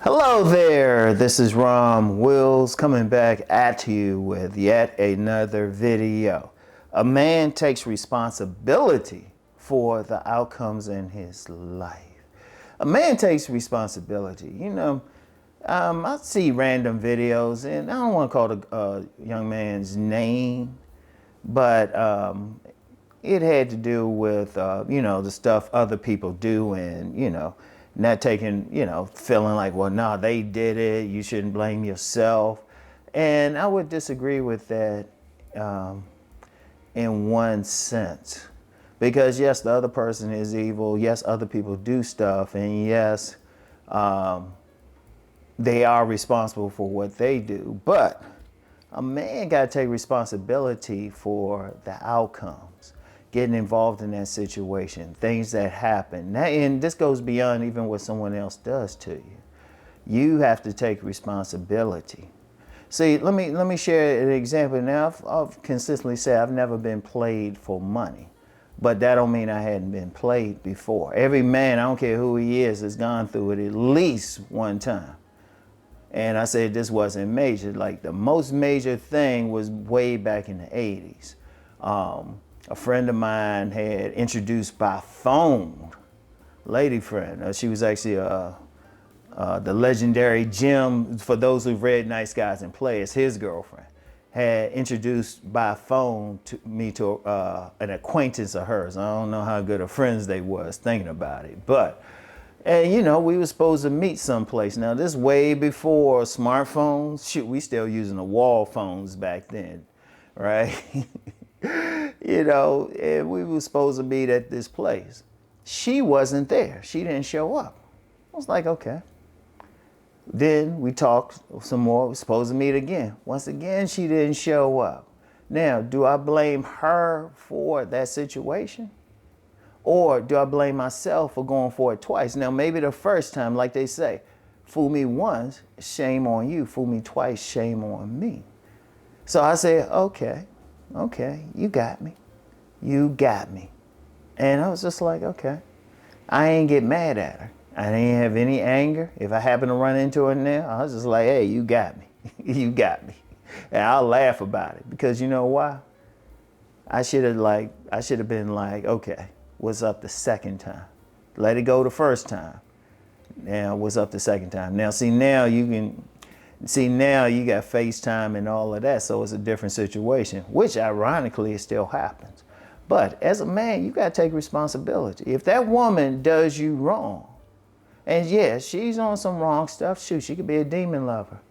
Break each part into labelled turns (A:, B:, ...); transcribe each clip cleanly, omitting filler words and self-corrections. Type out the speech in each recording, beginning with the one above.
A: Hello there, this is Rom Wills coming back at you with yet another video. A man takes responsibility for the outcomes in his life. A man takes responsibility. I see random videos, and I don't want to call the young man's name, but it had to do with, the stuff other people do and, not taking, feeling like, well, no, they did it. You shouldn't blame yourself. And I would disagree with that in one sense. Because, yes, the other person is evil. Yes, other people do stuff. And, yes, they are responsible for what they do. But a man got to take responsibility for the outcomes, getting involved in that situation, things that happen. And this goes beyond even what someone else does to you. You have to take responsibility. See, let me share an example. Now, I've consistently said I've never been played for money, but that don't mean I hadn't been played before. Every man, I don't care who he is, has gone through it at least one time. And I said this wasn't major. Like the most major thing was way back in the 80s. A friend of mine had introduced by phone, lady friend. She was actually the legendary Jim, for those who've read Nice Guys and Players, his girlfriend, had introduced by phone to me to an acquaintance of hers. I don't know how good of friends they was thinking about it, but and we were supposed to meet someplace. Now this way before smartphones. Shoot, we still using the wall phones back then, right? And we were supposed to meet at this place. She wasn't there. She didn't show up. I was like, okay. Then we talked some more. We were supposed to meet again. Once again, she didn't show up. Now, do I blame her for that situation? Or do I blame myself for going for it twice? Now, maybe the first time, like they say, fool me once, shame on you. Fool me twice, shame on me. So I said, okay, you got me. You got me. And I was just like, okay. I ain't get mad at her. I didn't have any anger. If I happen to run into her now, I was just like, hey, you got me. You got me. And I'll laugh about it because you know why? I should have been like, okay, what's up the second time? Let it go the first time. Now, what's up the second time? Now, now you got FaceTime and all of that, so it's a different situation, which ironically it still happens. But as a man, you got to take responsibility. If that woman does you wrong, and yeah, she's on some wrong stuff, shoot, she could be a demon lover.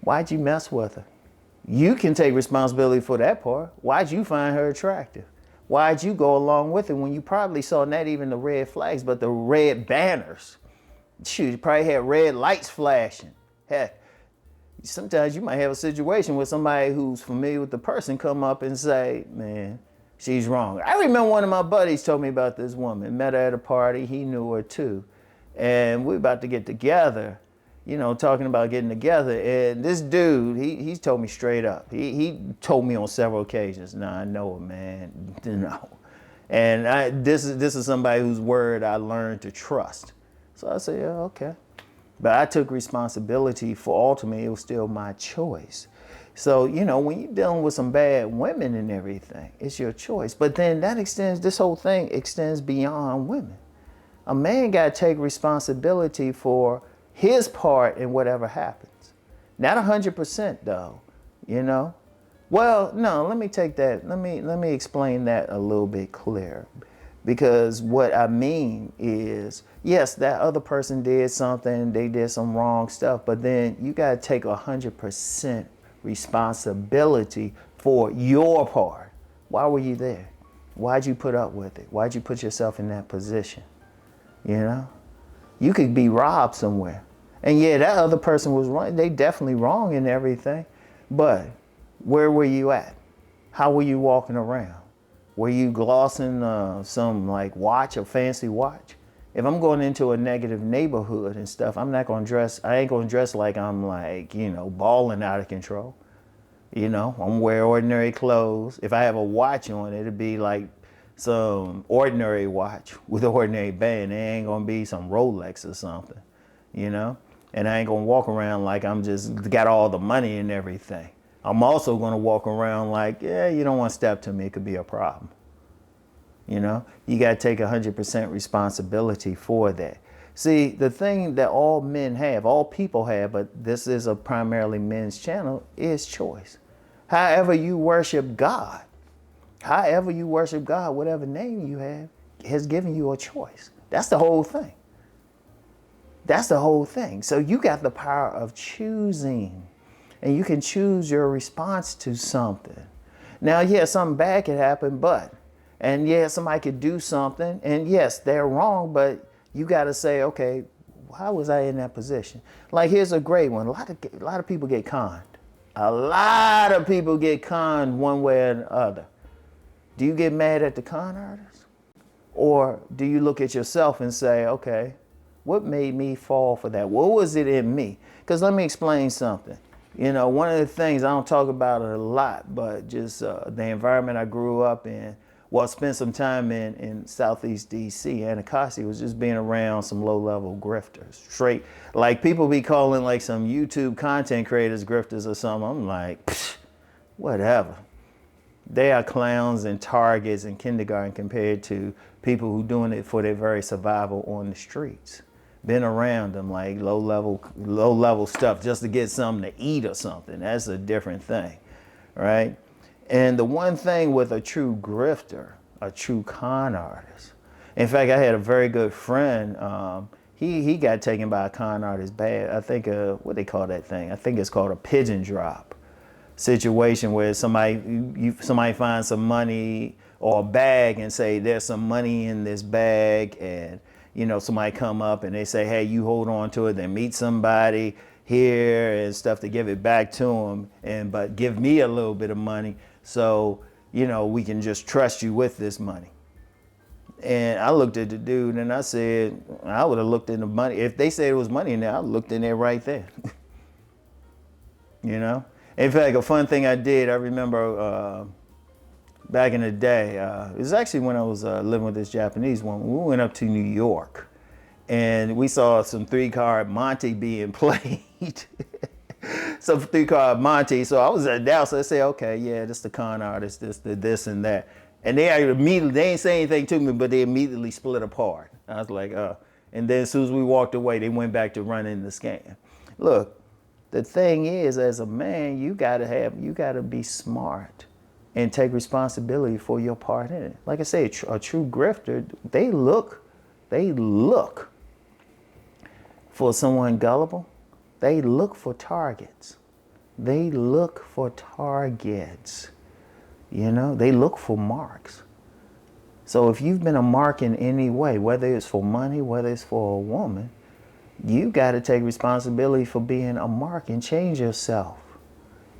A: Why'd you mess with her? You can take responsibility for that part. Why'd you find her attractive? Why'd you go along with it when you probably saw not even the red flags, but the red banners? Shoot, you probably had red lights flashing. Heck, sometimes you might have a situation where somebody who's familiar with the person come up and say, man, she's wrong. I remember one of my buddies told me about this woman. Met her at a party. He knew her too. And we're about to get together, talking about getting together. And this dude, he told me straight up. He told me on several occasions, nah, I know her, man. No. And this is somebody whose word I learned to trust. So I said, yeah, okay. But I took responsibility for ultimately it was still my choice. So, when you're dealing with some bad women and everything, it's your choice. But then this whole thing extends beyond women. A man got to take responsibility for his part in whatever happens. Not 100% though, Well, no, let me take that. Let me explain that a little bit clearer. Because what I mean is, yes, that other person did something, they did some wrong stuff, but then you got to take 100% responsibility for your part. Why were you there? Why'd you put up with it? Why'd you put yourself in that position? You could be robbed somewhere. And yeah, that other person was wrong. They definitely wrong in everything. But where were you at? How were you walking around? Were you glossing some like watch, a fancy watch? If I'm going into a negative neighborhood and stuff, I ain't going to dress like I'm like, balling out of control. I'm wear ordinary clothes. If I have a watch on, it'd be like some ordinary watch with an ordinary band. It ain't going to be some Rolex or something, And I ain't gonna walk around like I'm just got all the money and everything. I'm also gonna walk around like, yeah, you don't want to step to me, it could be a problem. You know, you gotta take 100% responsibility for that. See, the thing that all men have, all people have, but this is a primarily men's channel, is choice. However you worship God, whatever name you have, has given you a choice. That's the whole thing. That's the whole thing. So you got the power of choosing, and you can choose your response to something. Now, yeah, something bad could happen, and yeah, somebody could do something, and yes, they're wrong, but you got to say, okay, how was I in that position? Like, here's a great one. A lot of people get conned. A lot of people get conned one way or the other. Do you get mad at the con artist? Or do you look at yourself and say, okay, what made me fall for that? What was it in me? Because let me explain something. You know, one of the things, I don't talk about it a lot, but just the environment I grew up in, spent some time in Southeast DC, Anacostia, was just being around some low-level grifters. Straight, like people be calling like some YouTube content creators grifters or something. I'm like, whatever. They are clowns and targets in kindergarten compared to people who doing it for their very survival on the streets. Been around them, like low level stuff just to get something to eat or something. That's a different thing, right? And the one thing with a true grifter, a true con artist. In fact, I had a very good friend. He got taken by a con artist bad. I think what they call that thing? I think it's called a pigeon drop situation, where somebody finds some money or a bag and say there's some money in this bag, and you know, somebody come up and they say, hey, you hold on to it, then meet somebody here and stuff to give it back to them, but give me a little bit of money so, you know, we can just trust you with this money. And I looked at the dude and I said, I would have looked in the money. If they said it was money in there, I looked in there right there. You know? In fact, a fun thing I did, I remember back in the day, it was actually when I was living with this Japanese woman. We went up to New York and we saw some 3-card Monte being played. Some 3-card Monte. So I was at Dallas. So I said, okay, yeah, this the con artist, this and that. And they ain't say anything to me, but they immediately split apart. I was like, and then as soon as we walked away, they went back to running the scam. Look, the thing is, as a man, you gotta be smart and take responsibility for your part in it. Like I say, a true grifter, they look for someone gullible. They look for targets. You know, they look for marks. So if you've been a mark in any way, whether it's for money, whether it's for a woman, you got to take responsibility for being a mark and change yourself.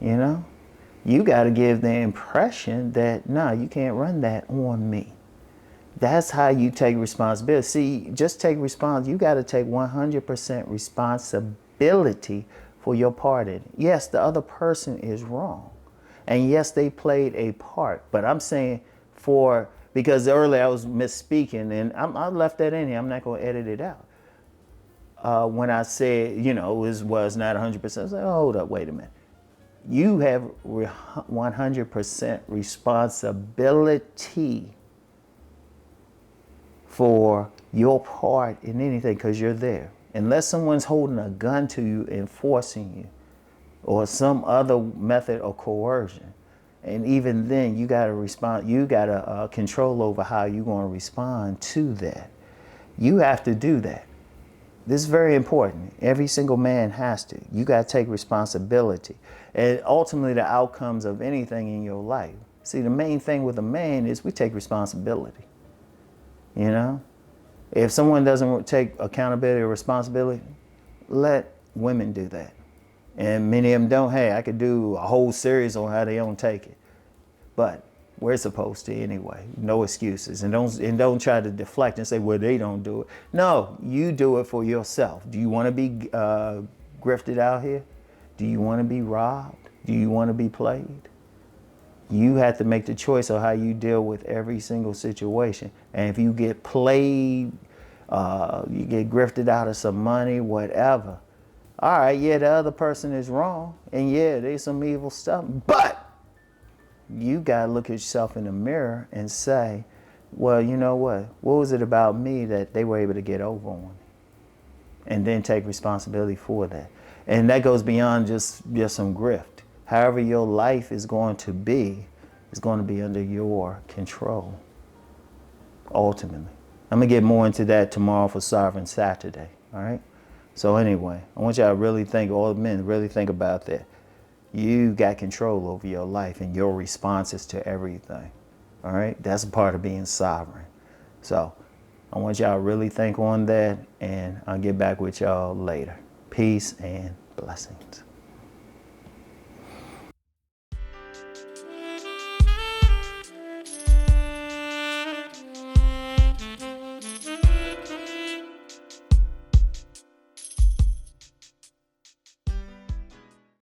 A: You know, you got to give the impression that, no, you can't run that on me. That's how you take responsibility. See, just take responsibility. You got to take 100% responsibility for your part in it. Yes, the other person is wrong. And yes, they played a part. But I'm saying because earlier I was misspeaking, and I left that in here. I'm not going to edit it out. When I said, you know, it was not 100%, I was like, oh, hold up, wait a minute. You have 100% responsibility for your part in anything, because you're there. Unless someone's holding a gun to you and forcing you, or some other method of coercion. And even then, you got to respond. You got to control over how you're going to respond to that. You have to do that. This is very important. Every single man has to. You got to take responsibility. And ultimately, the outcomes of anything in your life. See, the main thing with a man is we take responsibility. You know? If someone doesn't take accountability or responsibility, let women do that. And many of them don't. Hey, I could do a whole series on how they don't take it. But we're supposed to anyway. No excuses. And don't try to deflect and say, well, they don't do it. No, you do it for yourself. Do you want to be grifted out here? Do you want to be robbed? Do you want to be played? You have to make the choice of how you deal with every single situation. And if you get played, you get grifted out of some money, whatever, All right, yeah, the other person is wrong, and yeah, there's some evil stuff, but you gotta look at yourself in the mirror and say, well, you know what was it about me that they were able to get over on? And then take responsibility for that. And that goes beyond just some grift. However your life is going to be under your control, ultimately. I'm gonna get more into that tomorrow for Sovereign Saturday, all right? So anyway, I want y'all to really think, all the men, really think about that. You got control over your life and your responses to everything, all right? That's a part of being sovereign. So I want y'all to really think on that, and I'll get back with y'all later. Peace and blessings.